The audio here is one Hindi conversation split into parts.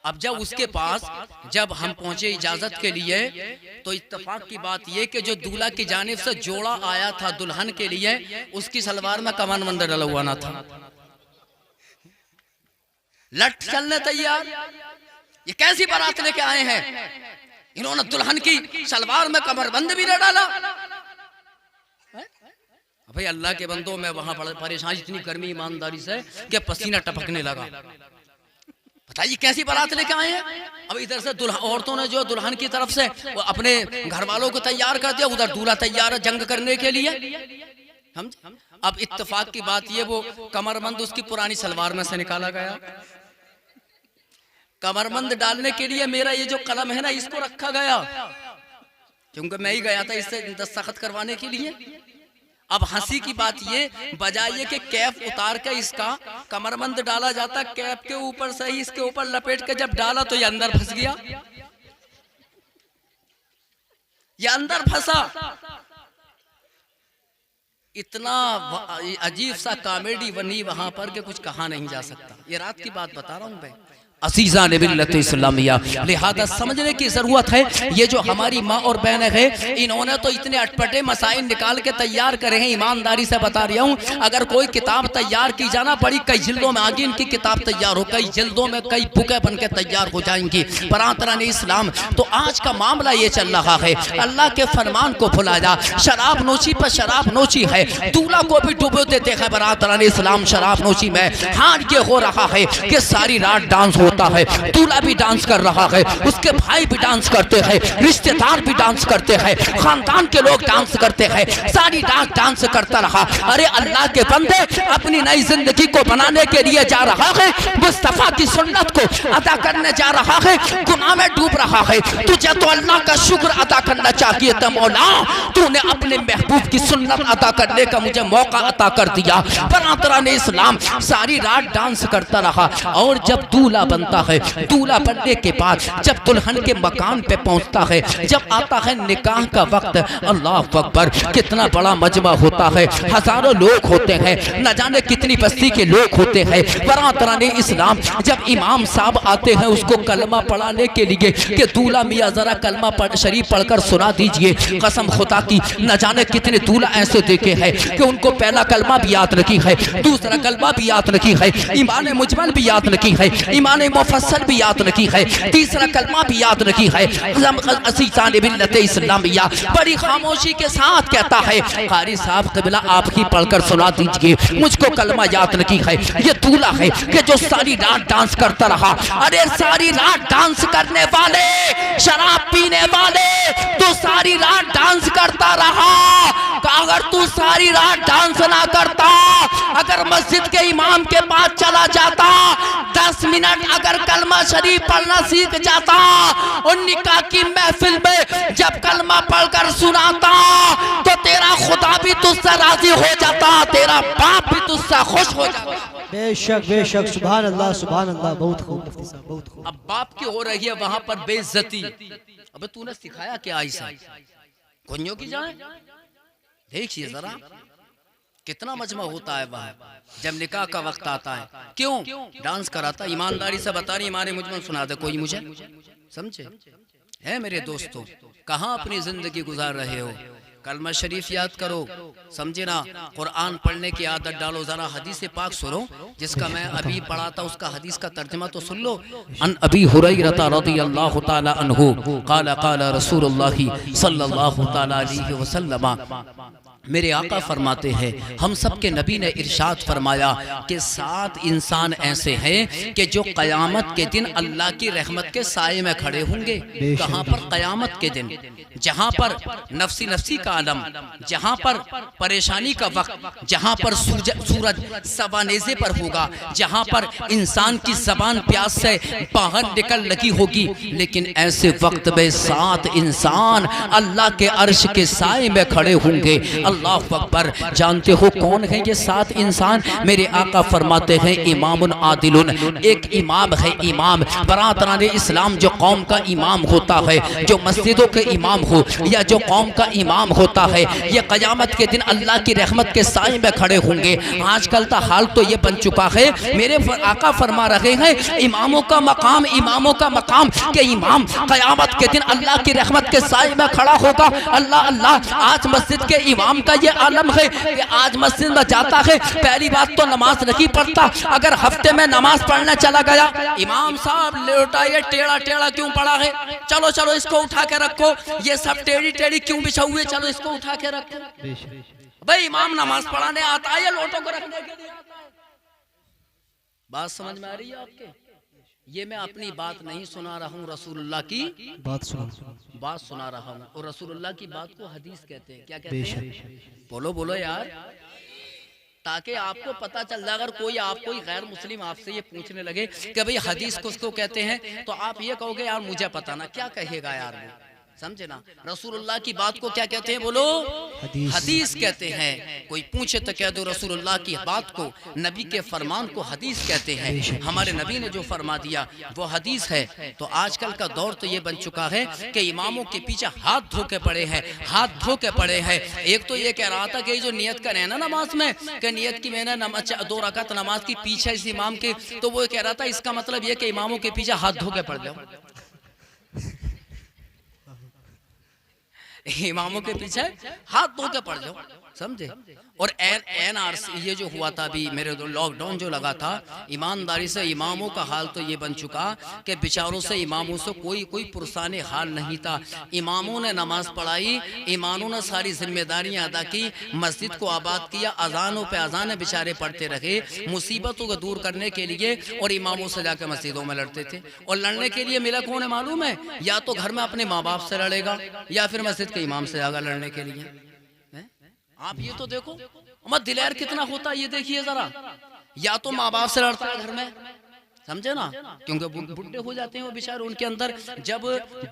अब जब उसके पास जब हम पहुंचे इजाजत के लिए तो इत्तेफाक की बात यह कि जो दूल्हा की जानिब से जोड़ा आया था दुल्हन के लिए उसकी सलवार में कमरबंद डला हुआ ना था। लट चलने तैयार, ये कैसी बारात लेके आए हैं, इन्होंने दुल्हन की सलवार में कमरबंद भी न डाला। भाई अल्लाह के बंदो, मैं वहां परेशान, इतनी गर्मी ईमानदारी से कि पसीना टपकने लगा। बताइए कैसी बारात लेके आए हैं। अब इधर से औरतों ने जो दुल्हन की तरफ से अपने घर वालों को तैयार कर दिया, उधर दूल्हा तैयार है जंग करने के लिए। हम अब इत्तेफाक की बात ये, वो कमरबंद उसकी पुरानी सलवार में से निकाला गया। कमरबंद डालने के लिए मेरा ये जो कलम है ना, इसको रखा गया, क्योंकि मैं ही गया था इससे दस्तखत करवाने के लिए। अब हंसी की बात ये बजाइए कि कैप उतार के इसका कमरबंद डाला जाता, कैप के ऊपर से ही इसके ऊपर लपेट के जब डाला तो ये अंदर फंस गया, ये अंदर फंसा। इतना अजीब सा कॉमेडी बनी वहां पर कि कुछ कहा नहीं जा सकता। ये रात की बात बता रहा हूं मैं, असीज़ा ने मिल्लत इस्लामिया, लिहाजा समझने की ज़रूरत है। ये जो हमारी माँ और बहनें हैं, इन्होंने तो इतने अटपटे मसाइल निकाल के तैयार करे हैं। ईमानदारी से बता रहा हूँ, अगर कोई किताब तैयार की जाना पड़ी, कई जिल्दों में आगे इनकी किताब तैयार हो, कई जिल्दों में कई बुकें बन के तैयार हो जाएंगी। बरातरान इस्लाम, तो आज का मामला ये चल रहा है, अल्लाह के फरमान को भुलाया, शराब नोशी पर शराब नोशी है, दूल्हा को भी डुबो देते हैं बरातरान इस्लाम शराब नोशी में। हाँ, ये हो रहा है कि सारी रात डांस होता है, दूल्हा भी डांस कर रहा है, उसके भाई भी डांस करते हैं, रिश्तेदार भी डांस करते हैं, खानदान के लोग डांस करते हैं, सारी रात डांस करता रहा। अरे अल्लाह के बंदे, अपनी नई जिंदगी को बनाने के लिए जा रहा है, मुस्तफा की सुन्नत को अदा करने जा रहा है, गुनाह में डूब रहा है। तुझे तो अल्लाह का शुक्र अदा करना चाहिए था मौला, तूने अपने महबूब की सुन्नत अदा करने का मुझे मौका अता कर दिया। बरातरान इस्लाम सारी रात डांस करता रहा। और जब दूल्हा बनता है, दूल्हा बनने के बाद जब दुल्हन के मकान पे पहुंचता है, जब आता है निकाह का वक्त, अल्लाह अकबर, कितना बड़ा मजमा होता है, हजारों लोग होते हैं, न जाने कितनी बस्ती के लोग होते हैं। बरातरान इस्लाम जब इमाम साहब आते हैं उसको कलमा पढ़ाने के लिए कि दूल्हा मियाँ जरा कलमा शरीफ पढ़कर सुना दीजिए, कसम खुदा की न जाने कितने दूल्हा ऐसे देखे हैं कि उनको पहला कलमा भी याद रखी है, दूसरा कलमा भी याद रखी है, ईमान मुजमल भी याद रखी है, ईमान मुफस्सल भी याद रखी है, तीसरा कलमा भी याद रखी है। असीज़ा ने मिल्लत इस्लामिया बड़ी खामोशी के साथ कहता है, कारी साहब क़िबला आप ही पढ़कर सुना दीजिए, मुझको कलमा याद रखी है। ये दूल्हा है कि जो सारी रात डांस करता रहा। अरे सारी रात डांस करने वाले, शराब पीने वाले, तो सारी रात डांस करता रहा। अगर तू सारी रात डांस ना करता, अगर मस्जिद के इमाम के पास चला जाता, 10 मिनट अगर कलमा शरीफ पढ़ना सीख जाता, और निकाह की महफिल में जब कलमा पढ़कर सुनाता, तो तेरा खुदा भी तुझसे राजी हो जाता, तेरा बाप भी तुझसे खुश हो जाता। बेशक बेशक, सुभान अल्लाह सुभान अल्लाह, बहुत खूब मुफ्ती साहब, बहुत खूब। अब बाप की हो रही है वहां पर बेइज्जती। अबे तूने सिखाया क्या ऐसा, गुंजों की जाए। देखिए जरा कितना मजमा होता है वहाँ जब निकाह का वक्त आता है, क्यों डांस कराता। ईमानदारी से बता रही, हमारे मुझमें सुना दे कोई मुझे, समझे है मेरे दोस्तों, कहाँ अपनी जिंदगी गुजार रहे हो। कलमा शरीफ याद करो, समझे ना, कुरान पढ़ने की आदत डालो। जरा हदीस पाक सुनो जिसका मैं अभी पढ़ा था, उसका हदीस का तर्जुमा तो सुन लो। अन अबी हुरैरा रज़ियल्लाहु तआला अन्हु क़ाला क़ाला रसूलुल्लाह सल्लल्लाहु तआला अलैहि वसल्लम, मेरे आका फरमाते हैं, हम सब के नबी ने इरशाद फरमाया कि 7 इंसान ऐसे हैं कि जो क़यामत के दिन अल्लाह की रहमत के साए में खड़े होंगे। कहाँ पर? क़यामत के दिन, जहाँ पर नफ्सी नफ्सी का आलम, जहाँ पर परेशानी का वक्त, जहाँ पर सूरज सवानेज़े पर होगा, जहाँ पर इंसान की ज़बान प्यास से बाहर निकल लगी होगी। लेकिन ऐसे वक्त में 7 इंसान अल्लाह के अर्श के साए में खड़े होंगे। अल्लाह अकबर। जानते हो कौन है ये 7 इंसान? मेरे आका फरमाते हैं इमामुन आदिलुन, एक इमाम है, इमाम बरातरान इस्लाम जो कौम का इमाम होता है, जो मस्जिदों के इमाम हो या जो कौम का इमाम होता है, ये क़यामत के दिन अल्लाह की रहमत के साए में खड़े होंगे। आजकल का हाल तो ये बन चुका है, मेरे आका फरमा रहे हैं इमामों का मकाम, इमामों का मकाम के इमाम क़यामत के दिन अल्लाह की रहमत के साए में खड़ा होगा। अल्लाह अल्लाह, आज मस्जिद के इमाम का ये आलम है कि आज मस्जिद में जाता है, पहली बात तो नमाज नहीं पढ़ता, अगर हफ्ते में नमाज पढ़ने चला गया, इमाम साहब लेटा ये टेढ़ा टेढ़ा क्यों पड़ा है, चलो चलो इसको उठा के रखो, ये सब टेढ़ी टेढ़ी क्यों बिछा हुए, चलो इसको उठा के रखो। भाई इमाम नमाज पढ़ाने आता है या लोटों को रखने के लिए आता है? बात समझ में आ रही है आपके? ये मैं अपनी बात नहीं सुना रहा हूँ, रसूलुल्लाह की बात सुना रहा हूँ। और रसूलुल्लाह की बात को हदीस कहते हैं। क्या कहते हैं? बोलो बोलो यार, ताकि आपको पता चल जाए। अगर कोई गैर मुस्लिम आपसे ये पूछने लगे कि भाई हदीस किसको कहते हैं, तो आप ये कहोगे यार मुझे पता ना, क्या कहेगा यार वो, समझे ना। रसूलुल्लाह की बात को क्या कहते हैं? बोलो, हदीस कहते हैं। कोई पूछे तो कह दो रसूलुल्लाह की बात को, नबी के फरमान को हदीस कहते हैं। हमारे नबी ने जो फरमा दिया वो हदीस है। तो आजकल का दौर तो ये बन चुका है कि इमामों के पीछे हाथ धो के पड़े हैं, हाथ धो के पड़े हैं। एक तो ये कह रहा था कि जो नियत करें ना नमाज में, कि नियत की मैंने 2 रकात नमाज की पीछे इस इमाम के, तो वो कह रहा था इसका मतलब ये कि इमामों के पीछे हाथ धो के पड़ जाओ, इमामों के पीछे हाथ धो के पड़ जाओ, समझे। और NRC ये जो हुआ था अभी, मेरे लॉकडाउन जो लगा था, ईमानदारी से इमामों का हाल तो ये बन चुका कि बेचारों से, इमामों से कोई पुरसाने हाल नहीं था। इमामों ने नमाज पढ़ाई, इमामों ने सारी जिम्मेदारियां अदा की, मस्जिद को आबाद किया, अजानों पे अजानें बेचारे पढ़ते रहे मुसीबतों को दूर करने के लिए, और इमामों से जाकर मस्जिदों में लड़ते थे। और लड़ने के लिए मिला कौन है मालूम है? या तो घर में अपने माँ बाप से लड़ेगा, या फिर मस्जिद के इमाम से जाएगा लड़ने के लिए। आप ये तो देखो मत दिलेर कितना होता है, ये देखिए जरा। या तो माँ बाप से लड़ता है घर में, समझे ना, क्योंकि बुढ़े हो जाते हैं वो बेचारे, उनके अंदर जब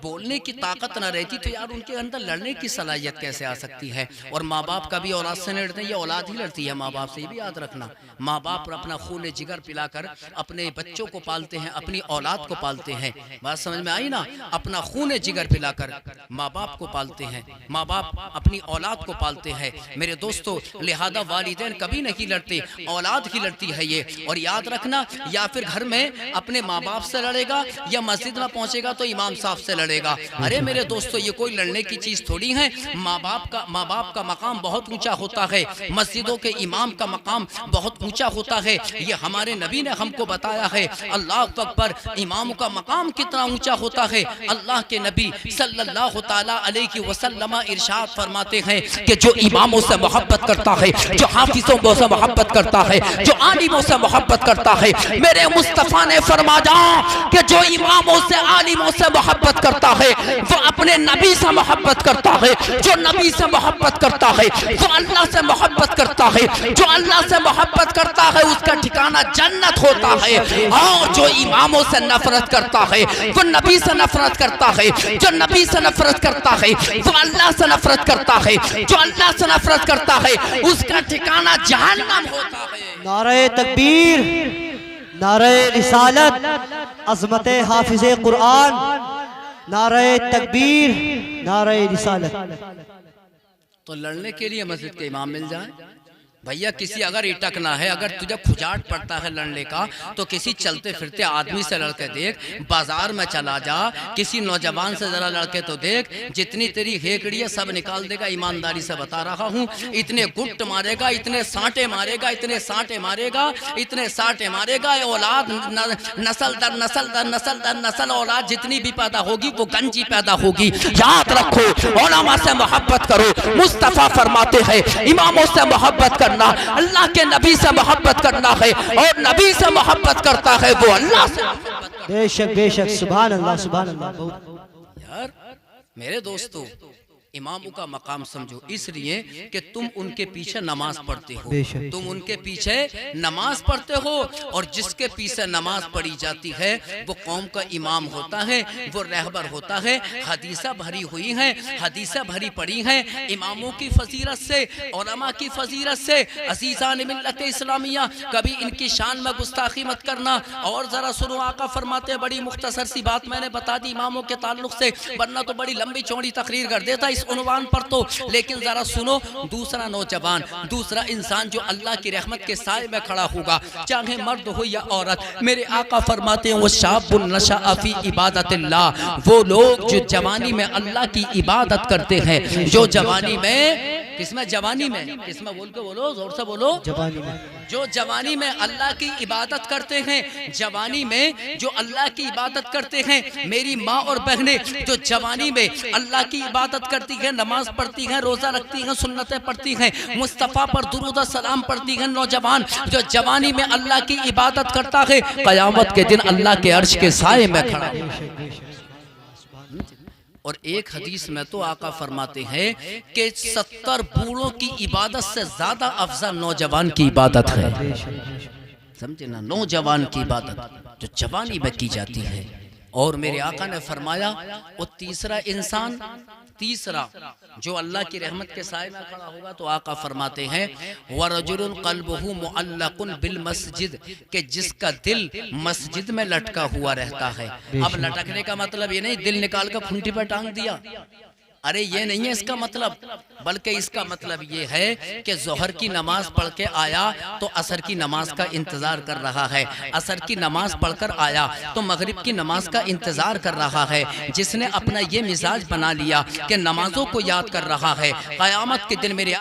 बोलने की ताकत ना रहती तो यार उनके अंदर लड़ने की सलाहियत कैसे आ सकती है। और माँ बाप का भी औलाद से लड़ते हैं, ये औलाद ही लड़ती है माँ बाप से, ये भी याद रखना। माँ बाप अपना खून जिगर पिलाकर अपने बच्चों को पालते हैं, अपनी औलाद को पालते हैं। बात समझ में आई ना? अपना खून जिगर पिलाकर माँ बाप को पालते हैं, माँ बाप अपनी औलाद को पालते हैं। मेरे दोस्तों, लिहाजा वालिदैन कभी नहीं लड़ते, औलाद ही लड़ती है ये। और याद रखना, या फिर घर में अपने माँ बाप से लड़ेगा, या मस्जिद में पहुंचेगा तो इमाम साहब से लड़ेगा। अरे मेरे दोस्तों, ये कोई लड़ने की चीज थोड़ी है। माँ बाप का मकाम बहुत ऊंचा होता है, मस्जिदों के इमाम का मकाम बहुत ऊंचा होता है। ये हमारे नबी ने हमको बताया है। अल्लाह अकबर, इमाम का मकाम कितना ऊंचा होता है। अल्लाह के नबी सल्लल्लाहु तआला अलैहि वसल्लम इरशाद फरमाते हैं कि जो इमामों से मोहब्बत करता है, जो हाफिजों से मोहब्बत करता है, जो आलिमों से मोहब्बत करता है, मेरे मुस्तफा ने फरमा जा कि जो इमामों से, आलिमों से मोहब्बत करता है वो अपने नबी से मोहब्बत करता है, जो नबी से मोहब्बत करता है वो अल्लाह से मोहब्बत करता है, जो अल्लाह से मोहब्बत करता है उसका ठिकाना जन्नत होता है। और जो इमामों से नफरत करता है वो नबी से नफरत करता है, जो नबी से नफरत करता है वो अल्लाह से नफरत करता है, जो अल्लाह से नफरत करता है उसका ठिकाना जहन्नम होता है। नारे तकबीर, नारे रिसालत, अज़मत हाफिज़े कुरान, नारे तकबीर, नारे रिसालत। तो लड़ने के लिए मस्जिद के इमाम मिल जाए भैया। किसी अगर इटकना है, अगर तुझे खुजाट पड़ता है लड़ने का, तो किसी चलते फिरते आदमी से लड़के देख, बाजार में चला जा, किसी नौजवान से जरा लड़के तो देख, जितनी तेरी हेकड़ी है सब निकाल देगा। ईमानदारी से बता रहा हूँ, इतने गुट मारेगा, इतने साँटे मारेगा, इतने साँटे मारेगा, इतने साँटे मारेगा। औलाद नस्ल दर नस्ल दर नस्ल दर नस्ल औलाद जितनी भी पैदा होगी वो गंजी पैदा होगी। याद रखो, उलमा से मोहब्बत करो। मुस्तफ़ा फरमाते हैं इमामों से मोहब्बत कर, अल्लाह के नबी से मोहब्बत करना है, और नबी से मोहब्बत करता है वो अल्लाह से। बेशक बेशक, सुभान अल्लाह सुभान अल्लाह। यार मेरे दोस्तों, इमामों का मकाम समझो, इसलिए कि तुम उनके पीछे नमाज पढ़ते हो, बेशक। तुम उनके पीछे नमाज पढ़ते हो, और जिसके पीछे नमाज पढ़ी जाती है वो कौम का इमाम होता है, वो रहबर होता है। हदीसा भरी हुई है, हदीसा भरी पड़ी है इमामों की फजीलत से, उलमा की फजीलत से। अज़ीज़ान मिल्लत इस्लामिया, कभी इनकी शान में गुस्ताखी मत करना। और जरा सुनो, आका फरमाते हैं, बड़ी मुख्तसर सी बात मैंने बता दी इमामों के ताल्लुक से, वरना तो बड़ी लंबी चौड़ी तकरीर कर देता इस उन्वान पर तो। लेकिन जरा सुनो, दूसरा नौजवान, दूसरा इंसान जो अल्लाह की रहमत के साए में खड़ा होगा, चाहे मर्द हो या औरत, मेरे आका फरमाते हैं वो शाबुन नशअ फी इबादतिल्लाह, वो लोग जो जवानी में अल्लाह की इबादत करते हैं, जो जवानी में, किसमें जवानी में, किसमें बोल के बोलो, जोर से बोलो, जवानी में, जो जवानी में अल्लाह की इबादत करते हैं, जवानी में जो अल्लाह की इबादत करते हैं, मेरी माँ और बहनें जो जवानी में अल्लाह की इबादत करती हैं, नमाज पढ़ती हैं, रोज़ा रखती हैं, सुन्नतें पढ़ती हैं, मुस्तफ़ा पर दुरूद और सलाम पढ़ती हैं, नौजवान जो जवानी में अल्लाह की इबादत करता है, क़यामत के दिन अल्लाह के अर्श के साए में खड़ा है। और एक हदीस में तो आका फरमाते हैं कि 70 बूढ़ों की इबादत से ज्यादा अफजल नौजवान की इबादत है। समझे ना, नौजवान की इबादत जो जवानी में की जाती है। और मेरे आका ने फरमाया वो तीसरा इंसान, तीसरा जो अल्लाह की रहमत के साए में खड़ा होगा, तो आका फरमाते हैं वरजुलुन क़ल्बुहु मुअल्लक़ुन बिल मस्जिद, कि जिसका दिल मस्जिद में लटका हुआ रहता है। अब लटकने का मतलब ये नहीं दिल निकाल कर खूंटी पर टांग दिया, अरे ये नहीं है इसका मतलब, बल्कि इसका मतलब ये है कि जोहर की नमाज पढ़ के आया तो असर की नमाज का इंतजार कर रहा है, असर की नमाज पढ़कर आया तो मगरिब की नमाज का इंतजार कर रहा है। जिसने अपना ये मिजाज बना लिया कि नमाजों को याद कर रहा है, क़यामत के दिन मेरे